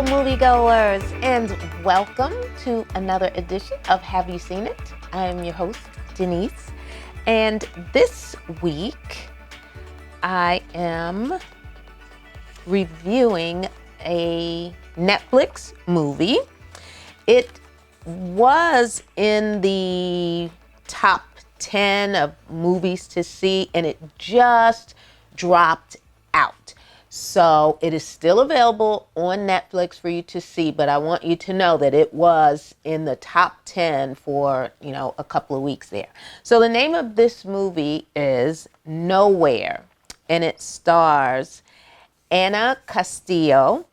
Hello, moviegoers, and welcome to another edition of Have You Seen It? I am your host, Denise, and this week I am reviewing a Netflix movie. It was in the top 10 of movies to see, and it just dropped out. So it is still available on Netflix for you to see, but I want you to know that it was in the top 10 for, a couple of weeks there. So the name of this movie is Nowhere, and it stars Anna Castillo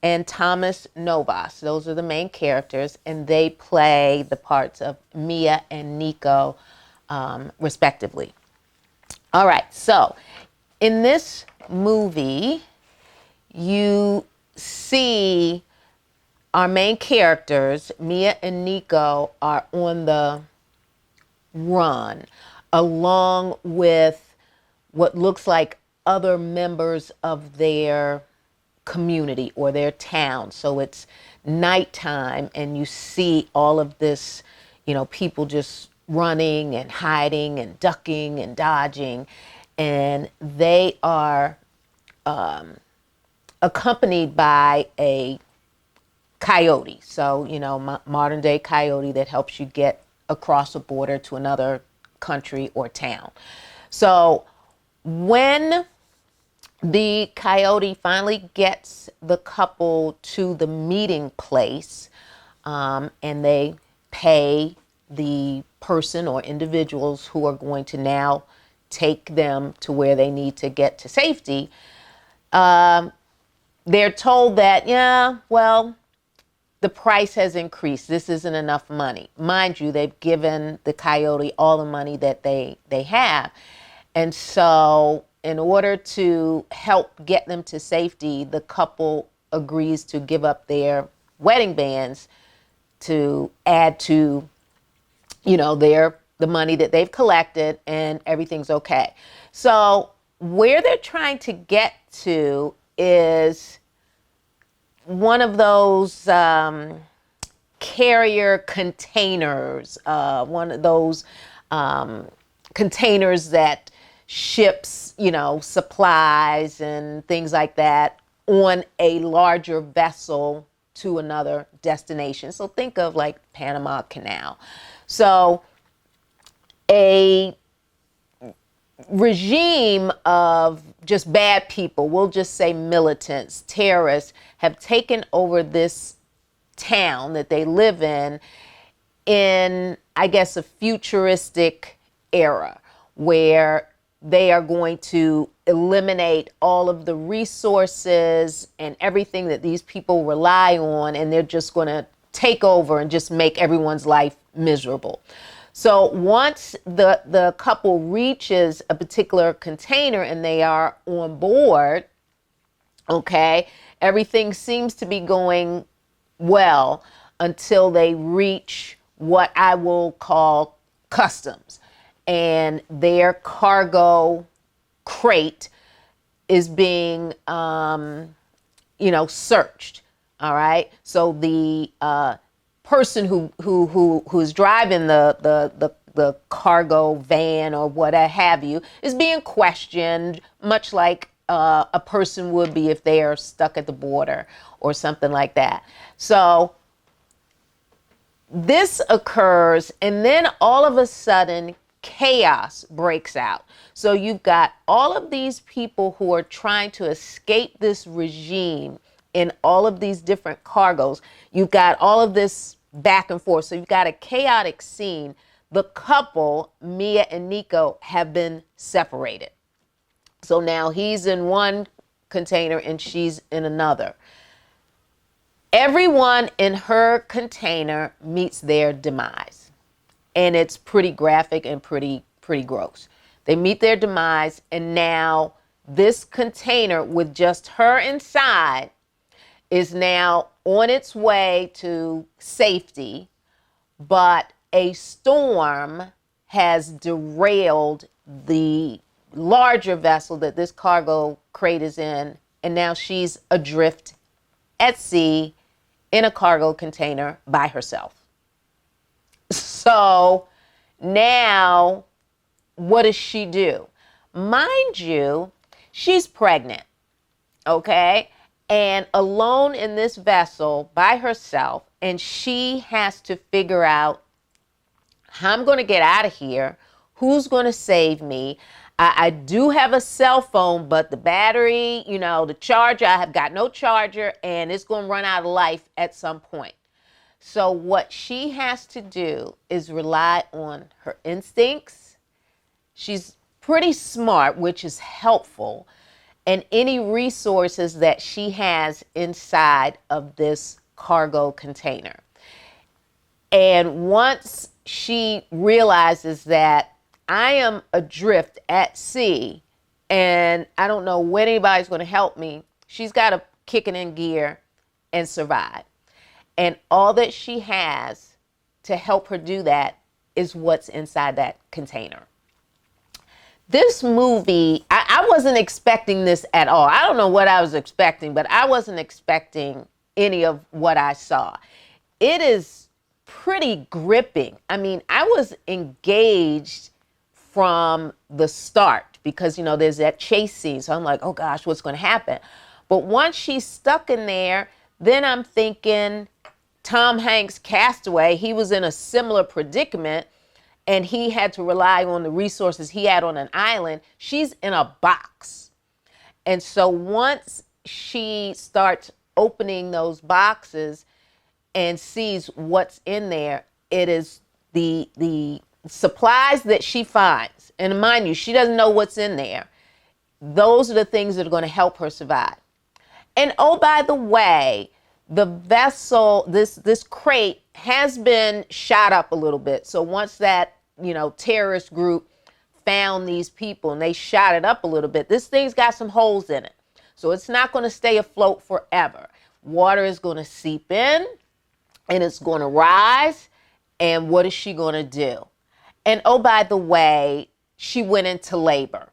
and Thomas Novas. Those are the main characters, and they play the parts of Mia and Nico, respectively. All right, so in this movie, you see our main characters, Mia and Nico, are on the run, along with what looks like other members of their community or their town. So it's nighttime, and you see all of this, people just running and hiding and ducking and dodging. And they are accompanied by a coyote. So, modern day coyote that helps you get across a border to another country or town. So when the coyote finally gets the couple to the meeting place, and they pay the person or individuals who are going to now take them to where they need to get to safety, they're told that, the price has increased. This isn't enough money. Mind you, they've given the coyote all the money that they have. And so in order to help get them to safety, the couple agrees to give up their wedding bands to add to, the money that they've collected, and everything's okay. So where they're trying to get to is one of those carrier containers, one of those containers that ships, supplies and things like that on a larger vessel to another destination. So think of like Panama Canal. So a regime of just bad people, we'll just say militants, terrorists, have taken over this town that they live in, I guess, a futuristic era where they are going to eliminate all of the resources and everything that these people rely on, and they're just going to take over and just make everyone's life miserable. So once the couple reaches a particular container and they are on board, okay, everything seems to be going well until they reach what I will call customs. And their cargo crate is being, searched. All right. So the person who is driving the cargo van or what have you is being questioned, much like a person would be if they are stuck at the border or something like that. So this occurs, and then all of a sudden chaos breaks out. So you've got all of these people who are trying to escape this regime in all of these different cargoes. You've got all of this back and forth. So you've got a chaotic scene. The couple, Mia and Nico, have been separated. So now he's in one container and she's in another. Everyone in her container meets their demise. And it's pretty graphic and pretty gross. They meet their demise, and now this container with just her inside is now on its way to safety, but a storm has derailed the larger vessel that this cargo crate is in, and now she's adrift at sea in a cargo container by herself. So now, what does she do? Mind you, she's pregnant, okay? And alone in this vessel by herself, and she has to figure out how I'm going to get out of here, who's going to save me. I do have a cell phone, but the battery, the charger, I have got no charger, and it's going to run out of life at some point. So what she has to do is rely on her instincts. She's pretty smart, which is helpful, and any resources that she has inside of this cargo container. And once she realizes that I am adrift at sea and I don't know when anybody's going to help me, she's got to kick it in gear and survive. And all that she has to help her do that is what's inside that container. This movie, I wasn't expecting this at all. I don't know what I was expecting, but I wasn't expecting any of what I saw. It is pretty gripping. I mean, I was engaged from the start because, there's that chase scene. So I'm like, oh gosh, what's going to happen? But once she's stuck in there, then I'm thinking Tom Hanks' Castaway, he was in a similar predicament and he had to rely on the resources he had on an island. She's in a box. And so once she starts opening those boxes and sees what's in there, it is the supplies that she finds. And mind you, she doesn't know what's in there. Those are the things that are going to help her survive. And oh, by the way, the vessel, this crate has been shot up a little bit. So once that, terrorist group found these people and they shot it up a little bit, this thing's got some holes in it. So it's not going to stay afloat forever. Water is going to seep in and it's going to rise. And what is she going to do? And oh, by the way, she went into labor.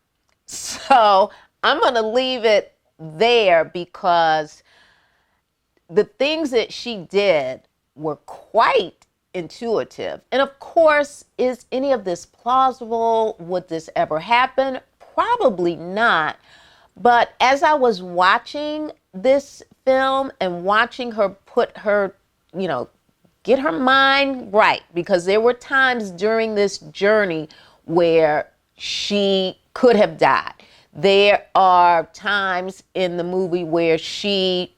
So I'm going to leave it there because the things that she did were quite intuitive. And of course, is any of this plausible? Would this ever happen? Probably not. But as I was watching this film and watching her put her, get her mind right, because there were times during this journey where she could have died. There are times in the movie where she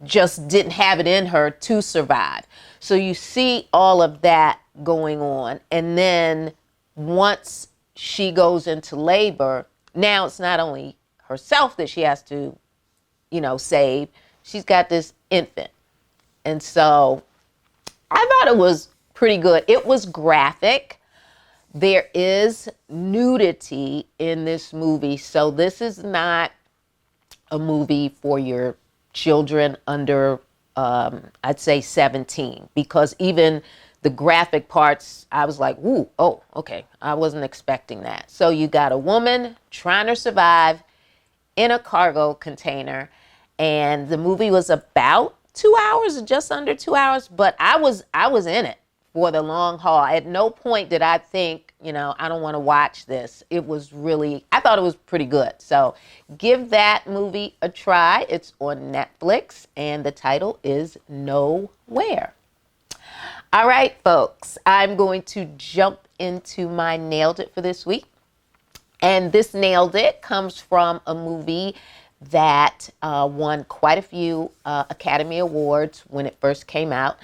just didn't have it in her to survive. So you see all of that going on. And then once she goes into labor, now it's not only herself that she has to, save. She's got this infant. And so I thought it was pretty good. It was graphic. There is nudity in this movie. So this is not a movie for your children under, I'd say 17, because even the graphic parts, I was like, ooh, oh, okay. I wasn't expecting that. So you got a woman trying to survive in a cargo container, and the movie was about 2 hours, just under 2 hours, but I was in it for the long haul. At no point did I think, I don't want to watch this. It was really, I thought it was pretty good. So give that movie a try. It's on Netflix and the title is Nowhere. All right, folks, I'm going to jump into my Nailed It for this week. And this Nailed It comes from a movie that won quite a few Academy Awards when it first came out.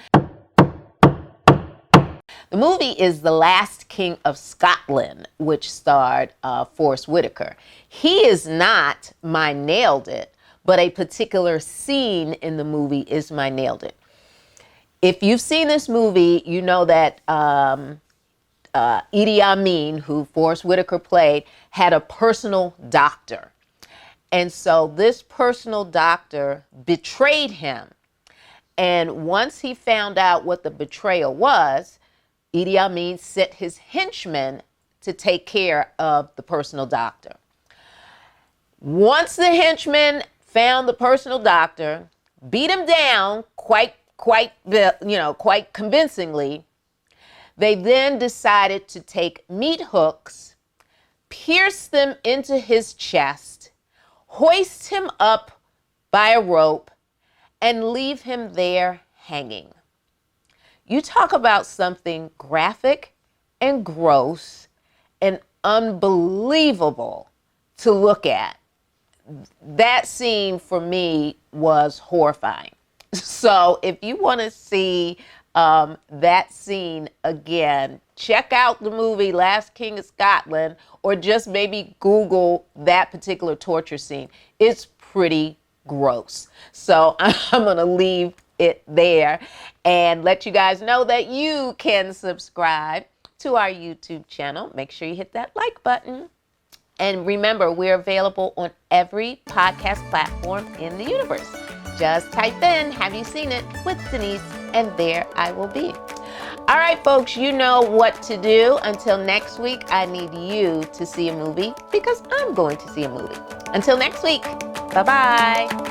The movie is The Last King of Scotland, which starred Forest Whitaker. He is not my Nailed It, but a particular scene in the movie is my Nailed It. If you've seen this movie, you know that Idi Amin, who Forest Whitaker played, had a personal doctor. And so this personal doctor betrayed him. And once he found out what the betrayal was, Idi Amin sent his henchmen to take care of the personal doctor. Once the henchmen found the personal doctor, beat him down quite convincingly. They then decided to take meat hooks, pierce them into his chest, hoist him up by a rope, and leave him there hanging. You talk about something graphic and gross and unbelievable to look at. That scene for me was horrifying. So if you want to see that scene again, check out the movie Last King of Scotland, or just maybe Google that particular torture scene. It's pretty gross. So I'm going to leave it there and let you guys know that you can subscribe to our YouTube channel. Make sure you hit that like button. And remember, we're available on every podcast platform in the universe. Just type in, "Have you seen it?" with Denise, and there I will be. All right, folks, you know what to do. Until next week, I need you to see a movie because I'm going to see a movie. Until next week, bye-bye.